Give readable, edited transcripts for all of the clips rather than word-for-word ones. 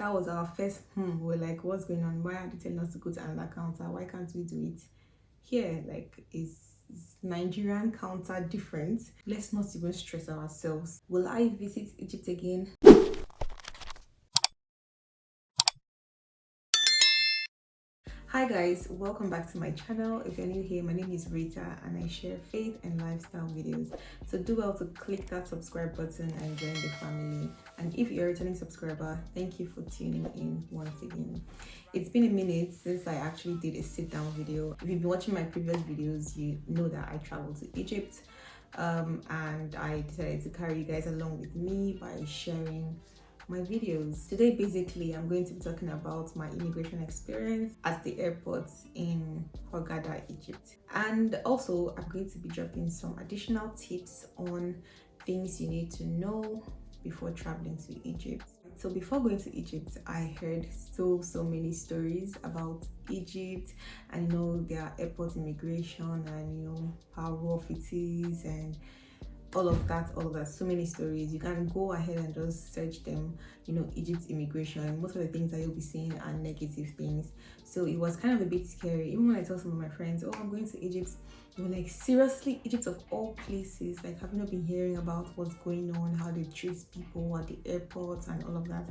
That was our first we're like, what's going on? Why are they telling us to go to another counter? Why can't we do it here? Like, is Nigerian counter different? Let's not even stress ourselves. Will I visit Egypt again? Hi guys, welcome back to my channel. If you're new here, my name is Rita and I share faith and lifestyle videos. So do well to click that subscribe button and join the family. And if you're a returning subscriber, thank you for tuning in once again. It's been a minute since I actually did a sit down video. If you've been watching my previous videos, you know that I traveled to Egypt and I decided to carry you guys along with me by sharing my videos. Today basically I'm going to be talking about my immigration experience at the airport in Hurghada, Egypt, and also I'm going to be dropping some additional tips on things you need to know before traveling to Egypt. So before going to Egypt, I heard so many stories about Egypt and their airport immigration and how rough it is and all of that, so many stories. You can go ahead and just search them, Egypt immigration. Most of the things that you'll be seeing are negative things, so it was kind of a bit scary. Even when I told some of my friends, oh, I'm going to Egypt, they were like, seriously, Egypt of all places? Like, have you not been hearing about what's going on, how they treat people at the airport and all of that?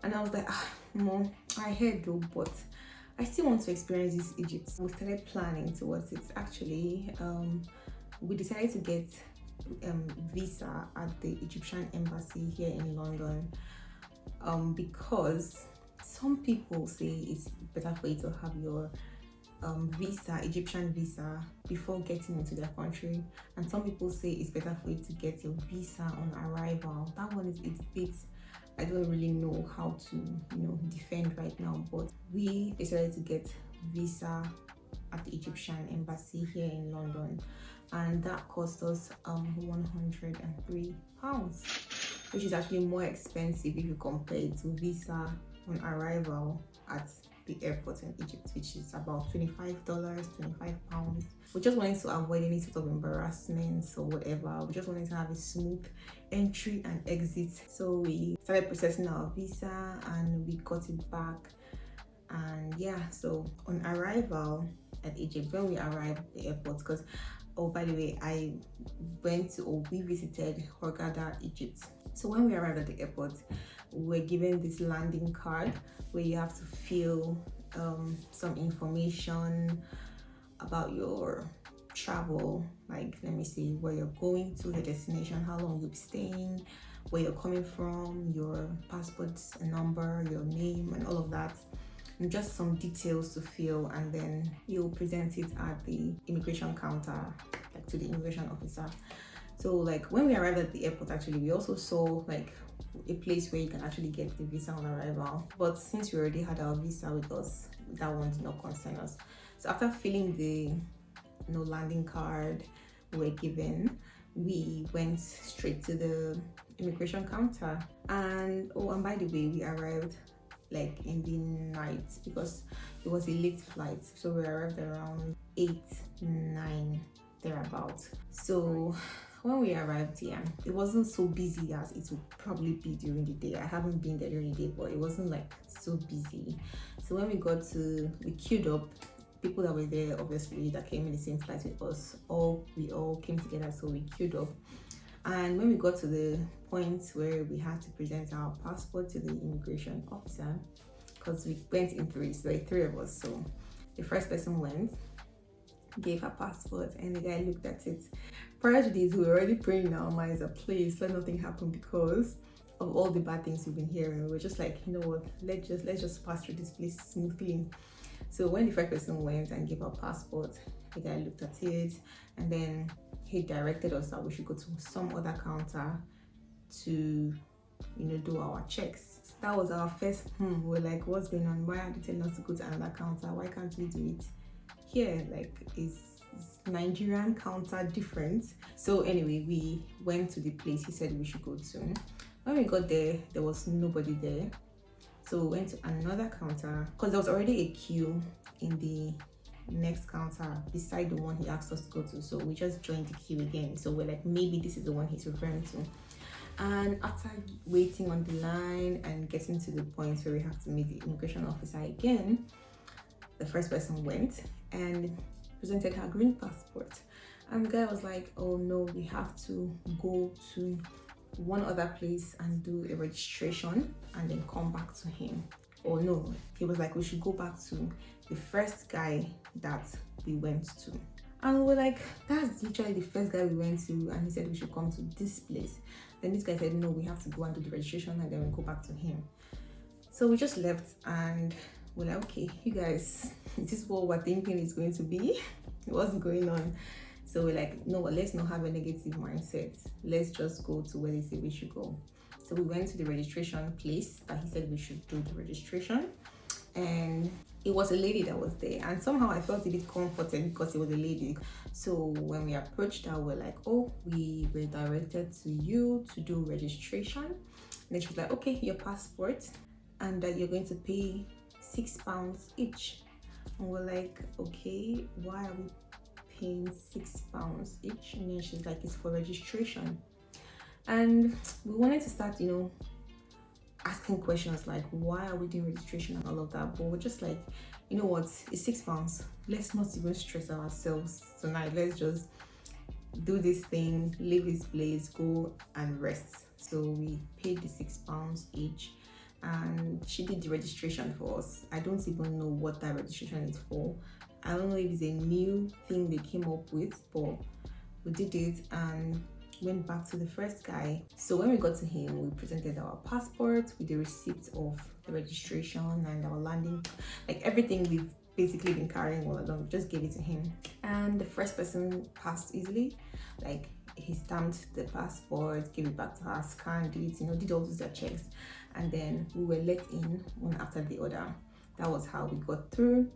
And I was like, no, I heard though, but I still want to experience this Egypt. We started planning towards it. Actually, we decided to get visa at the Egyptian embassy here in London, because some people say it's better for you to have your Egyptian visa before getting into their country, and some people say it's better for you to get your visa on arrival. That one is a bit, I don't really know how to defend right now, but we decided to get visa at the Egyptian embassy here in London, and that cost us £103, which is actually more expensive if you compare it to visa on arrival at the airport in Egypt, which is about £25. We just wanted to avoid any sort of embarrassments or whatever. We just wanted to have a smooth entry and exit, so we started processing our visa and we got it back. And yeah, so on arrival at Egypt, when we arrived at the airport, because by the way, we visited Hurghada, Egypt. So when we arrived at the airport, we were given this landing card where you have to fill some information about your travel, like, let me see, where you're going to, the destination, how long you'll be staying, where you're coming from, your passport number, your name, and all of that, and just some details to fill, and then you'll present it at the immigration counter, like to the immigration officer. So like when we arrived at the airport, actually we also saw like a place where you can actually get the visa on arrival, but since we already had our visa with us, that one did not concern us. So after filling the landing card we were given, we went straight to the immigration counter. And by the way, we arrived like in the night because it was a late flight, so we arrived around 8-9 thereabouts. So when we arrived here, it wasn't so busy as it would probably be during the day. I haven't been there during the day, but it wasn't like so busy. So when we queued up. People that were there, obviously, that came in the same flight with us, we all came together, so we queued up. And when we got to the point where we had to present our passport to the immigration officer, because we went in threes, there were three of us, so the first person went, gave her passport, and the guy looked at it. Prior to this, we were already praying in our minds that please let nothing happen, because of all the bad things we've been hearing. We were just like, you know what, let's just pass through this place smoothly. So when the first person went and gave our passport, the guy looked at it, and then he directed us that we should go to some other counter to do our checks. That was our first we're like, what's going on? Why are they telling us to go to another counter? Why can't we do it here? Like, is Nigerian counter different? So anyway, we went to the place he said we should go to. When we got there, there was nobody there. So we went to another counter because there was already a queue in the next counter beside the one he asked us to go to. So we just joined the queue again. So we're like, maybe this is the one he's referring to. And after waiting on the line and getting to the point where we have to meet the immigration officer again, the first person went and presented her green passport. And the guy was like, oh no, we have to go to one other place and do a registration and then come back to him. Or no, he was like, we should go back to the first guy that we went to. And we're like, that's literally the first guy we went to, and he said we should come to this place. Then this guy said, no, we have to go and do the registration and then we go back to him. So we just left and we're like, okay, you guys, this is what we're thinking is going to be. What's going on? So we're like, no, let's not have a negative mindset. Let's just go to where they say we should go. So we went to the registration place that he said we should do the registration. And it was a lady that was there. And somehow I felt a bit comforted because it was a lady. So when we approached her, we're like, oh, we were directed to you to do registration. And then she was like, okay, your passport. And that you're going to pay £6 each. And we're like, okay, why are we paying £6 each? And then she's like, it's for registration. And we wanted to start, asking questions like, why are we doing registration and all of that? But we're just like, you know what, it's £6. Let's not even stress ourselves tonight. Let's just do this thing, leave this place, go and rest. So we paid the £6 each. And she did the registration for us. I don't even know what that registration is for. I don't know if it's a new thing they came up with, but we did it and went back to the first guy. So when we got to him, we presented our passport with the receipt of the registration and our landing, like everything we've basically been carrying all along. Just gave it to him, and the first person passed easily. Like, he stamped the passport, gave it back to her, scanned it, did all those checks, and then we were let in one after the other. That was how we got through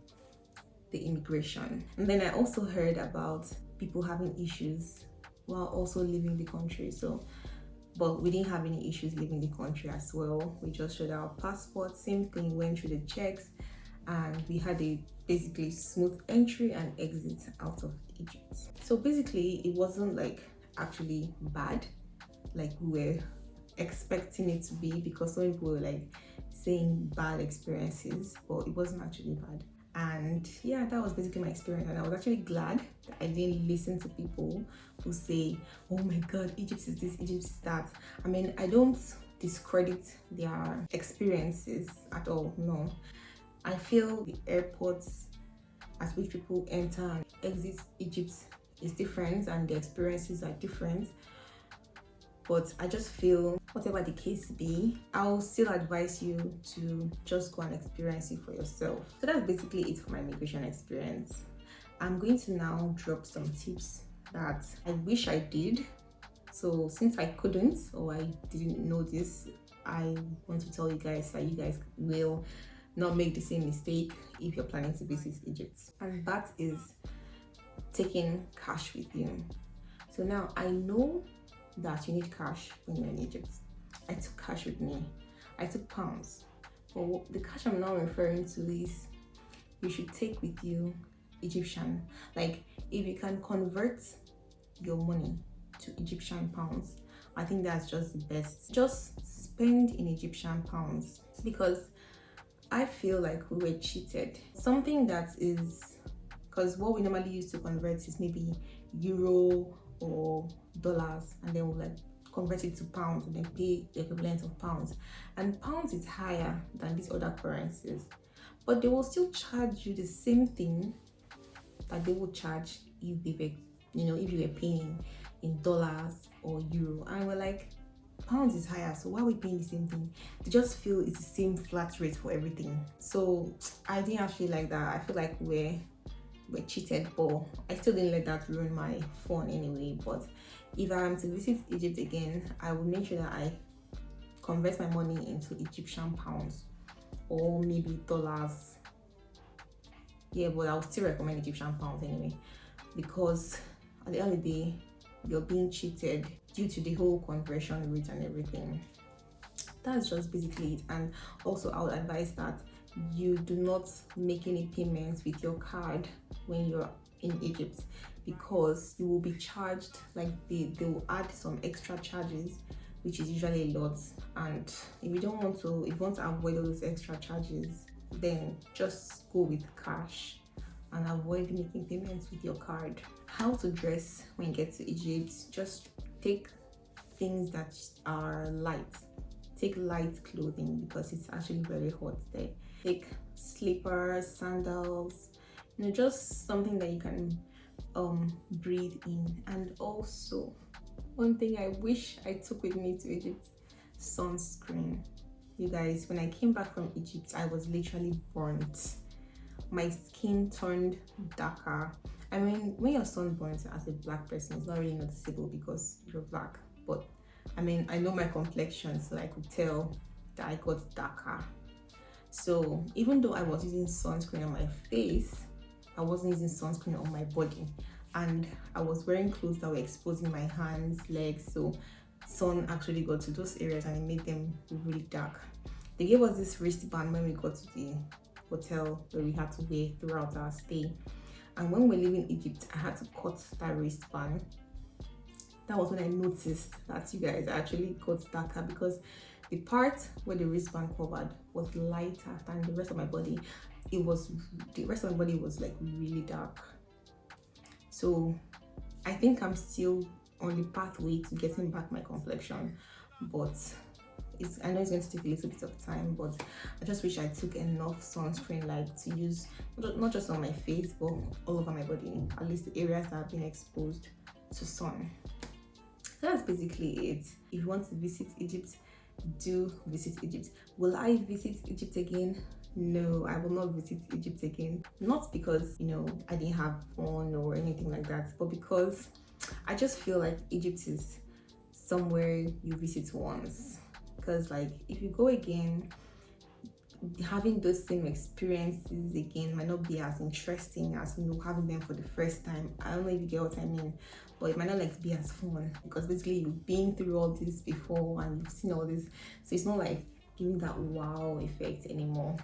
the immigration. And then I also heard about people having issues while also leaving the country. But we didn't have any issues leaving the country as well. We just showed our passport, same thing, went through the checks, and we had a basically smooth entry and exit out of Egypt. So basically it wasn't like actually bad like we were expecting it to be, because some people were like saying bad experiences, but it wasn't actually bad. And yeah, that was basically my experience, and I was actually glad that I didn't listen to people who say, oh my god, Egypt is this, Egypt is that. I mean, I don't discredit their experiences at all, no. I feel the airports at which people enter and exit Egypt is different and the experiences are different. But I just feel, whatever the case be, I'll still advise you to just go and experience it for yourself. So that's basically it for my immigration experience. I'm going to now drop some tips that I wish I did. So since I couldn't, or I didn't know this, I want to tell you guys that you guys will not make the same mistake if you're planning to visit Egypt. And that is taking cash with you. So now I know that you need cash when you're in Egypt. I took cash with me. I took pounds. But the cash I'm now referring to is, you should take with you Egyptian. Like, if you can convert your money to Egyptian pounds, I think that's just the best. Just spend in Egyptian pounds, because I feel like we were cheated. Something that is, because what we normally use to convert is maybe euro or dollars, and then we'll like convert it to pounds and then pay the equivalent of pounds. And pounds is higher than these other currencies, but they will still charge you the same thing that they would charge if they were, if you were paying in dollars or euro. And we're like, pounds is higher, so why are we paying the same thing? They just feel it's the same flat rate for everything. So I didn't actually like that. I feel like we're cheated, but I still didn't let that ruin my fun anyway. But if I am to visit Egypt again, I will make sure that I convert my money into Egyptian pounds or maybe dollars. Yeah, but I would still recommend Egyptian pounds anyway, because at the end of the day, you're being cheated due to the whole conversion rate and everything. That's just basically it. And also I would advise that you do not make any payments with your card when you're in Egypt, because you will be charged, like they will add some extra charges which is usually a lot. And if you want to avoid all those extra charges, then just go with cash and avoid making payments with your card. How to dress when you get to Egypt: just take things that are light. Take light clothing because it's actually very hot there. Take slippers, sandals, just something that you can breathe in. And also, one thing I wish I took with me to Egypt: sunscreen. You guys, when I came back from Egypt, I was literally burnt. My skin turned darker. I mean, when you're sunburnt as a black person, it's not really noticeable because you're black. But I mean, I know my complexion, so I could tell that I got darker. So even though I was using sunscreen on my face, I wasn't using sunscreen on my body. And I was wearing clothes that were exposing my hands, legs, so sun actually got to those areas and it made them really dark. They gave us this wristband when we got to the hotel where we had to wear throughout our stay. And when we were leaving Egypt, I had to cut that wristband. That was when I noticed that, you guys, I actually got darker because the part where the wristband covered was lighter than the rest of my body. The rest of my body was like really dark. So I think I'm still on the pathway to getting back my complexion, but I know it's going to take a little bit of time. But I just wish I took enough sunscreen, like to use not just on my face but all over my body, at least the areas that have been exposed to sun. So that's basically it. If you want to visit Egypt, do visit Egypt. Will I visit Egypt again? No, I will not visit Egypt again. Not because I didn't have fun or anything like that, but because I just feel like Egypt is somewhere you visit once. Because like if you go again, having those same experiences again might not be as interesting as having them for the first time. I don't know if you get what I mean, but it might not like be as fun because basically you've been through all this before and you've seen all this, so it's not like giving that wow effect anymore.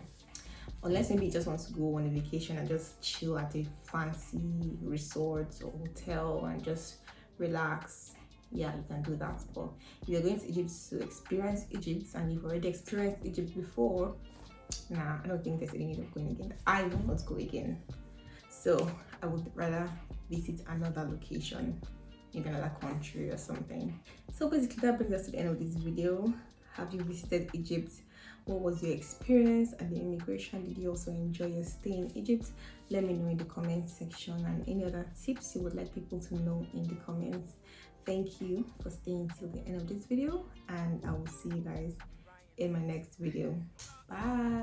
Unless maybe you just want to go on a vacation and just chill at a fancy resort or hotel and just relax. Yeah, you can do that. But if you're going to Egypt to experience Egypt and you've already experienced Egypt before, nah, I don't think there's any need of going again. I will not go again. So I would rather visit another location, maybe another country or something. So basically that brings us to the end of this video. Have you visited Egypt? What was your experience at the immigration? Did you also enjoy your stay in Egypt? Let me know in the comment section, and any other tips you would like people to know in the comments. Thank you for staying till the end of this video, and I will see you guys in my next video. Bye.